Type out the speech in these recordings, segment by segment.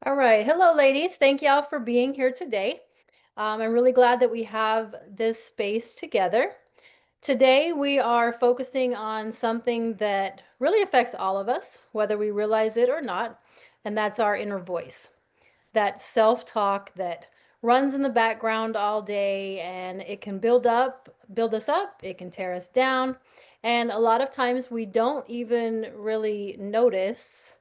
All right. Hello, ladies. Thank y'all for being here today. I'm really glad that we have this space together. Today, we are focusing on something that really affects all of us, whether we realize it or not, and that's our inner voice, that self-talk that runs in the background all day, and it can build us up, it can tear us down, and a lot of times we don't even really notice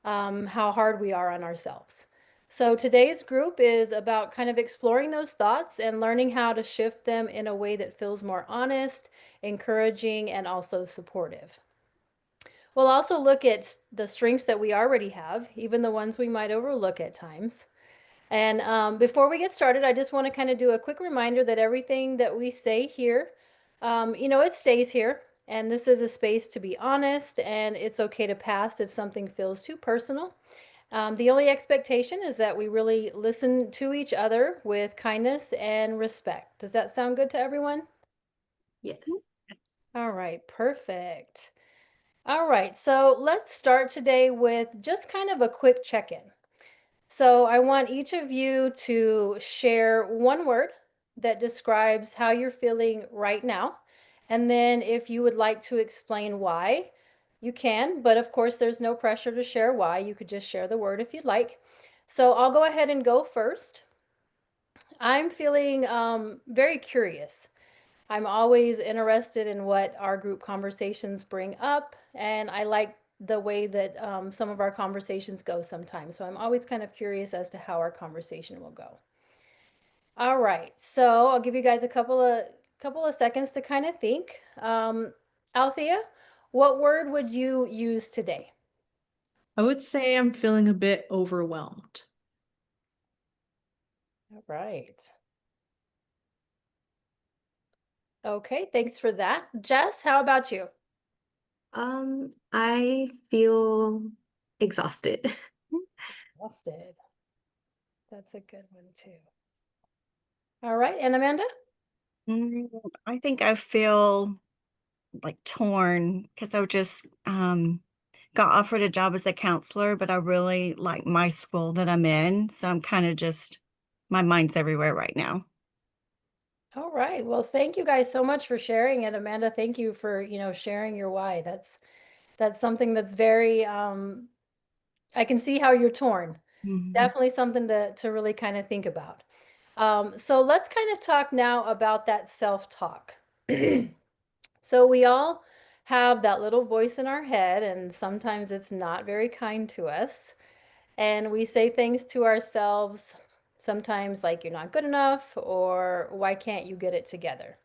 how hard we are on ourselves. So today's group is about kind of exploring those thoughts and learning how to shift them in a way that feels more honest, encouraging, and also supportive. We'll also look at the strengths that we already have, even the ones we might overlook at times. And before we get started, I just want to kind of do a quick reminder that everything that we say here, it stays here. And this is a space to be honest, and it's okay to pass if something feels too personal. The only expectation is that we really listen to each other with kindness and respect. Does that sound good to everyone? Yes. All right, perfect. All right, so let's start today with just kind of a quick check in. So I want each of you to share one word that describes how you're feeling right now. And then if you would like to explain why, you can. But of course, there's no pressure to share why. You could just share the word if you'd like. So I'll go ahead and go first. I'm feeling very curious. I'm always interested in what our group conversations bring up, and I like the way that some of our conversations go sometimes. So I'm always kind of curious as to how our conversation will go. All right, so I'll give you guys a couple of seconds to kind of think. Althea, what word would you use today? I would say I'm feeling a bit overwhelmed. All right. Okay, thanks for that. Jess, how about you? I feel exhausted. Exhausted. That's a good one too. All right, and Amanda? Mm, I think I feel like torn because I just got offered a job as a counselor, but I really like my school that I'm in. So I'm kind of just, my mind's everywhere right now. All right. Well, thank you guys so much for sharing it. Amanda, thank you for, sharing your why. That's something that's very I can see how you're torn. Mhm. Definitely something to really kind of think about. So let's kind of talk now about that self-talk. So we all have that little voice in our head, and sometimes it's not very kind to us. And we say things to ourselves sometimes like you're not good enough or why can't you get it together?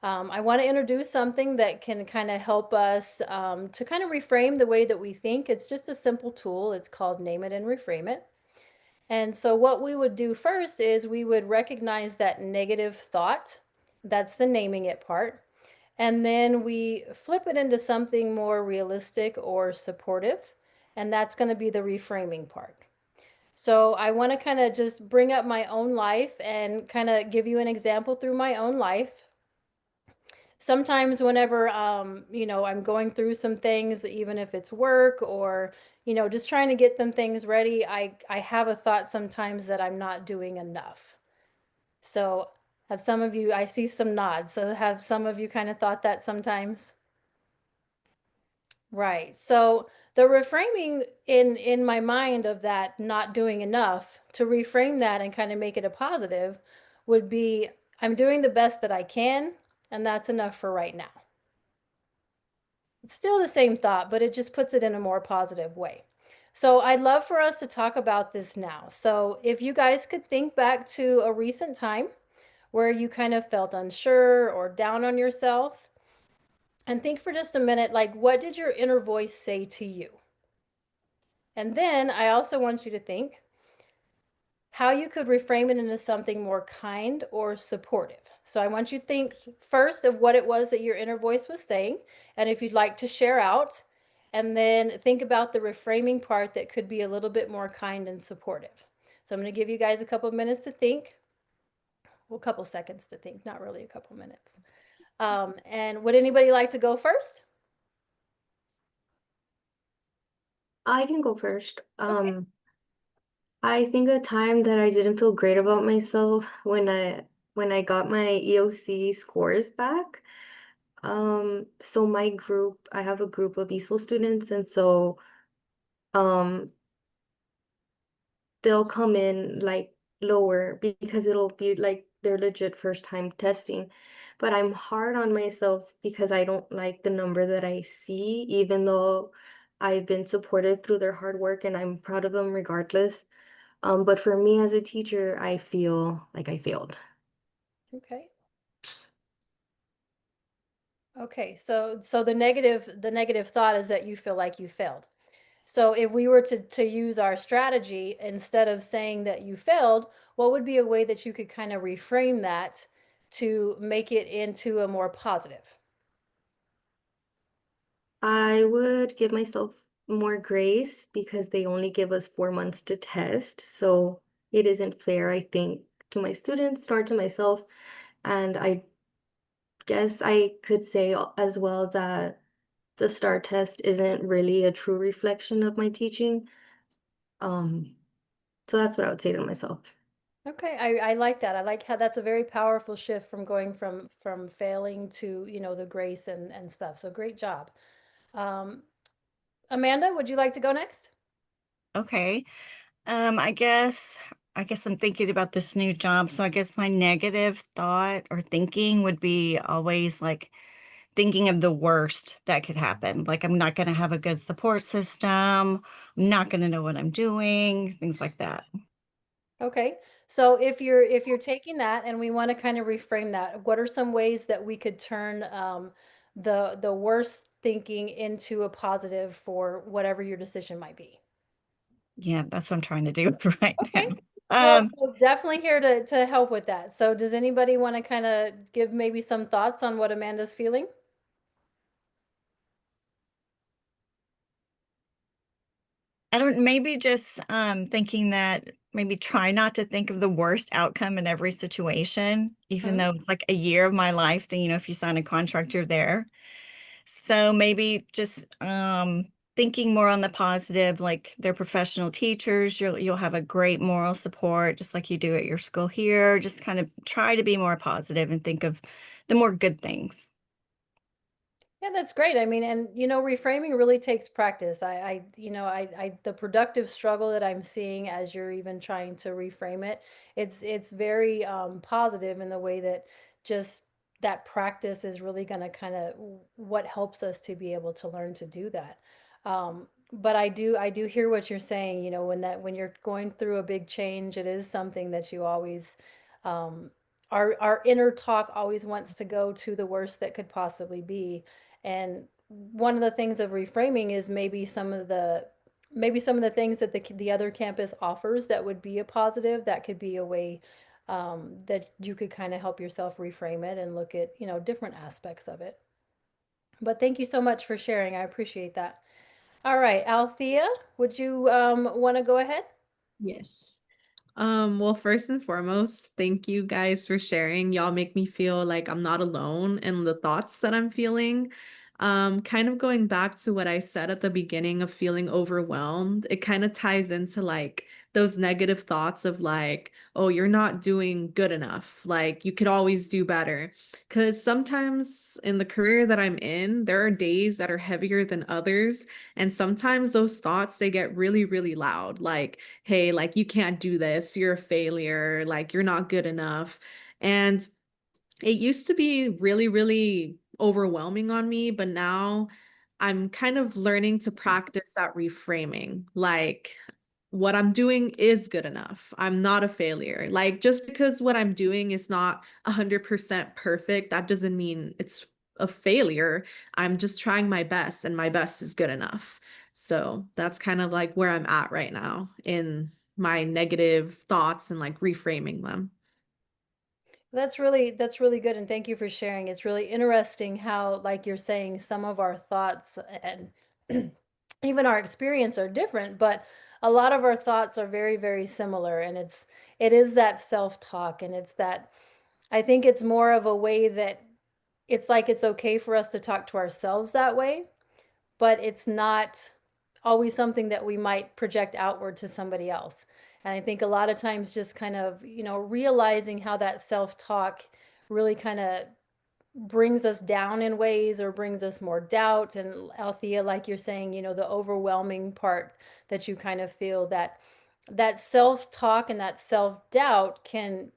I want to introduce something that can kind of help us to kind of reframe the way that we think. It's just a simple tool. It's called Name It and Reframe It. And so, what we would do first is we would recognize that negative thought. That's the naming it part. And then we flip it into something more realistic or supportive. And that's going to be the reframing part. So, I want to kind of just bring up my own life and kind of give you an example through my own life. Sometimes whenever I'm going through some things, even if it's work or just trying to get them things ready, I have a thought sometimes that I'm not doing enough. So have some of you, I see some nods, so have some of you kind of thought that sometimes? Right. So the reframing in my mind of that not doing enough, to reframe that and kind of make it a positive, would be I'm doing the best that I can, and that's enough for right now. It's still the same thought, but it just puts it in a more positive way. So I'd love for us to talk about this now. So if you guys could think back to a recent time where you kind of felt unsure or down on yourself, and think for just a minute, like, what did your inner voice say to you? And then I also want you to think how you could reframe it into something more kind or supportive. So I want you to think first of what it was that your inner voice was saying, and if you'd like to share out, and then think about the reframing part that could be a little bit more kind and supportive. So I'm going to give you guys a couple of minutes to think. Well, a couple seconds to think, not really a couple minutes. And would anybody like to go first? I can go first. Okay. I think a time that I didn't feel great about myself when I got my EOC scores back. So my group, I have a group of ESOL students, and so um they'll come in like lower because it'll be like their legit first time testing. But I'm hard on myself because I don't like the number that I see, even though I've been supported through their hard work and I'm proud of them regardless. But for me as a teacher, I feel like I failed. Okay. Okay, so the negative thought is that you feel like you failed. So if we were to use our strategy instead of saying that you failed, what would be a way that you could kind of reframe that to make it into a more positive? I would give myself more grace because they only give us 4 months to test. So it isn't fair, I think, to my students nor to myself. And I guess I could say as well that the STAR test isn't really a true reflection of my teaching. Um, so that's what I would say to myself. Okay, I like that. I like how that's a very powerful shift from going from failing to, the grace and stuff. So great job. Um, Amanda, would you like to go next? Okay. I guess I'm thinking about this new job. So I guess my negative thought or thinking would be always like thinking of the worst that could happen. Like I'm not going to have a good support system. I'm not going to know what I'm doing, things like that. Okay. So if you're taking that and we want to kind of reframe that, what are some ways that we could turn the worst thinking into a positive for whatever your decision might be? Yeah, that's what I'm trying to do right now. Okay. Well, Um, so definitely here to help with that. So does anybody want to kind of give maybe some thoughts on what Amanda's feeling? I don't, maybe just thinking that maybe try not to think of the worst outcome in every situation, even Mhm. though it's like a year of my life, then if you sign a contract, you're there. So maybe just thinking more on the positive, like they're professional teachers, you'll have a great moral support, just like you do at your school here. Just kind of try to be more positive and think of the more good things. Yeah, that's great. I mean, and reframing really takes practice. The productive struggle that I'm seeing as you're even trying to reframe it, it's very positive in the way that just that practice is really going to kind of what helps us to be able to learn to do that. But I do hear what you're saying. When you're going through a big change, it is something that you always um, our inner talk always wants to go to the worst that could possibly be, and one of the things of reframing is maybe some of the things that the other campus offers that would be a positive, that could be a way that you could kind of help yourself reframe it and look at, different aspects of it. But thank you so much for sharing. I appreciate that. All right, Althea, would you want to go ahead? Yes. Well, first and foremost, thank you guys for sharing. Y'all make me feel like I'm not alone in the thoughts that I'm feeling. Kind of going back to what I said at the beginning of feeling overwhelmed, it kind of ties into like those negative thoughts of like, oh, you're not doing good enough. Like you could always do better. Because sometimes in the career that I'm in, there are days that are heavier than others. And sometimes those thoughts, they get really, really loud. Like, hey, like you can't do this, you're a failure, like you're not good enough. And it used to be really, really overwhelming on me, but now I'm kind of learning to practice that reframing. Like, what I'm doing is good enough. I'm not a failure. Like, just because what I'm doing is not 100% perfect, that doesn't mean it's a failure. I'm just trying my best, and my best is good enough. So that's kind of like where I'm at right now in my negative thoughts and like reframing them. That's really good, and thank you for sharing. It's really interesting how, like you're saying, some of our thoughts and even our experience are different, but a lot of our thoughts are very, very similar. And it is that self-talk, and it's that I think it's more of a way that it's like it's okay for us to talk to ourselves that way, but it's not always something that we might project outward to somebody else. And I think a lot of times just kind of, realizing how that self-talk really kind of brings us down in ways or brings us more doubt. And Althea, like you're saying, the overwhelming part that you kind of feel, that self-talk and that self-doubt can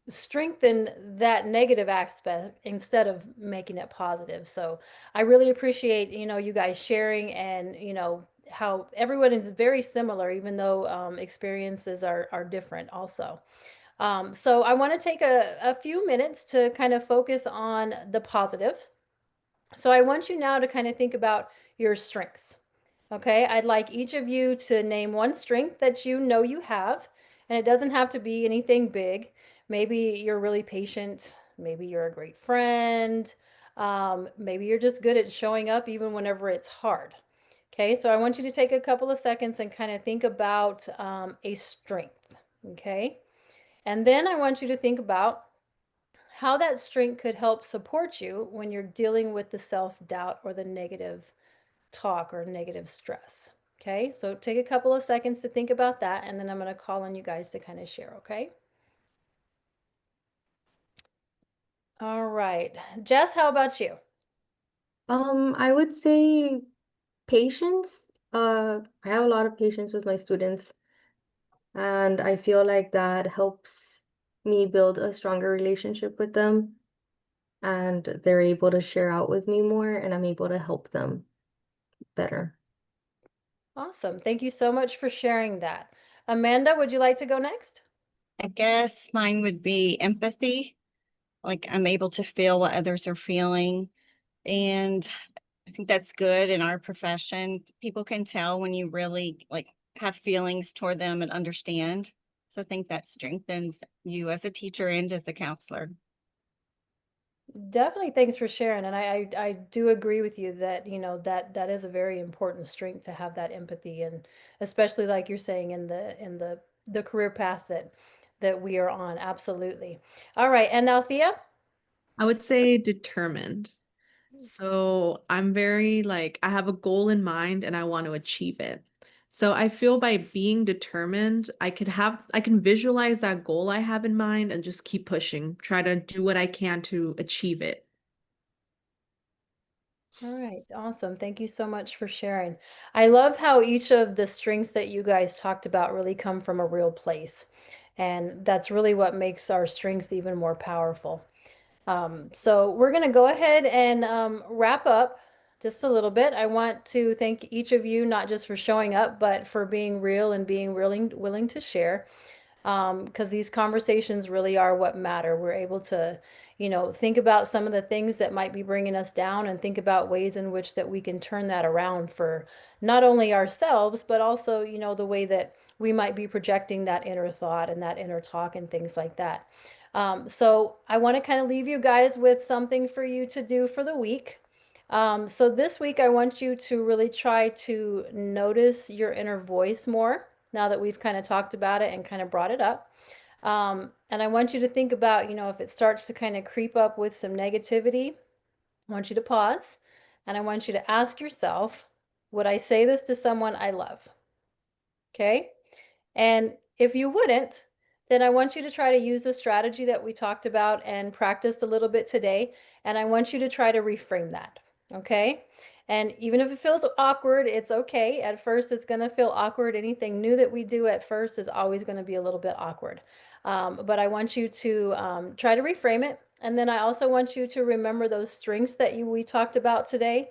strengthen that negative aspect instead of making it positive. So I really appreciate, you guys sharing, and, how everyone is very similar, even though experiences are different also. So I want to take a few minutes to kind of focus on the positive. So I want you now to kind of think about your strengths. Okay, I'd like each of you to name one strength that you know you have, and it doesn't have to be anything big. Maybe you're really patient, maybe you're a great friend, maybe you're just good at showing up even whenever it's hard. Okay, so I want you to take a couple of seconds and kind of think about a strength. Okay, and then I want you to think about how that strength could help support you when you're dealing with the self doubt or the negative talk or negative stress. Okay, so take a couple of seconds to think about that, and then I'm going to call on you guys to kind of share. Okay. All right. Jess, how about you? I would say patience. I have a lot of patience with my students, and I feel like that helps me build a stronger relationship with them, and they're able to share out with me more, and I'm able to help them better. Awesome. Thank you so much for sharing that. Amanda, would you like to go next? I guess mine would be empathy. Like I'm able to feel what others are feeling. And I think that's good in our profession. People can tell when you really like have feelings toward them and understand. So I think that strengthens you as a teacher and as a counselor. Definitely, thanks for sharing. And I do agree with you that, that is a very important strength to have that empathy, and especially like you're saying in the career path that we are on. Absolutely. All right. And now Thea? I would say determined. So I'm very like, I have a goal in mind and I want to achieve it. So I feel by being determined, I can visualize that goal I have in mind and just keep pushing, try to do what I can to achieve it. All right, awesome. Thank you so much for sharing. I love how each of the strengths that you guys talked about really come from a real place. And that's really what makes our strengths even more powerful. So we're going to go ahead and wrap up just a little bit. I want to thank each of you, not just for showing up, but for being real and being willing to share, because these conversations really are what matter. We're able to, think about some of the things that might be bringing us down, and think about ways in which that we can turn that around for not only ourselves, but also, the way that we might be projecting that inner thought and that inner talk and things like that. So I want to kind of leave you guys with something for you to do for the week. So this week, I want you to really try to notice your inner voice more, now that we've kind of talked about it and kind of brought it up. And I want you to think about, if it starts to kind of creep up with some negativity, I want you to pause, and I want you to ask yourself, would I say this to someone I love? Okay. And if you wouldn't, then I want you to try to use the strategy that we talked about and practice a little bit today. And I want you to try to reframe that. Okay. And even if it feels awkward, it's okay. At first, it's going to feel awkward. Anything new that we do at first is always going to be a little bit awkward. But I want you to try to reframe it. And then I also want you to remember those strengths that we talked about today.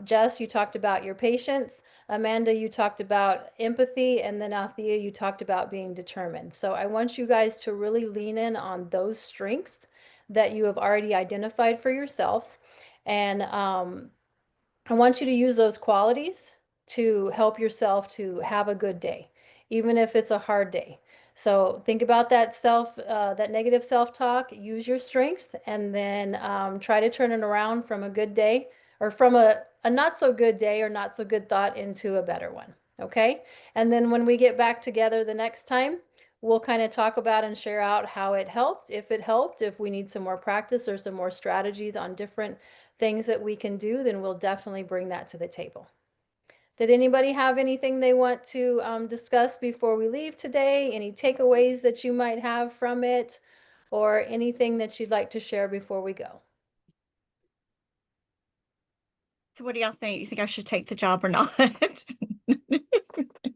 Jess, you talked about your patience. Amanda, you talked about empathy, and then Althea, you talked about being determined. So I want you guys to really lean in on those strengths that you have already identified for yourselves. And I want you to use those qualities to help yourself to have a good day, even if it's a hard day. So think about that negative self-talk, use your strengths, and then try to turn it around from a good day, or from a not so good day or not so good thought, into a better one. Okay. And then when we get back together the next time, we'll kind of talk about and share out how it helped, if we need some more practice or some more strategies on different things that we can do, then we'll definitely bring that to the table. Did anybody have anything they want to discuss before we leave today? Any takeaways that you might have from it, or anything that you'd like to share before we go? So what do y'all think? You think I should take the job or not?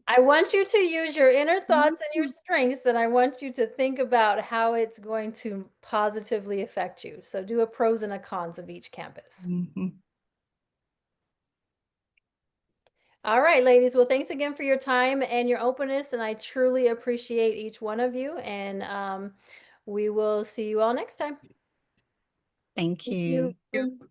I want you to use your inner thoughts and your strengths, and I want you to think about how it's going to positively affect you. So do a pros and a cons of each campus. Mhm. All right, ladies. Well, thanks again for your time and your openness, and I truly appreciate each one of you. And we will see you all next time. Thank Thank you. you.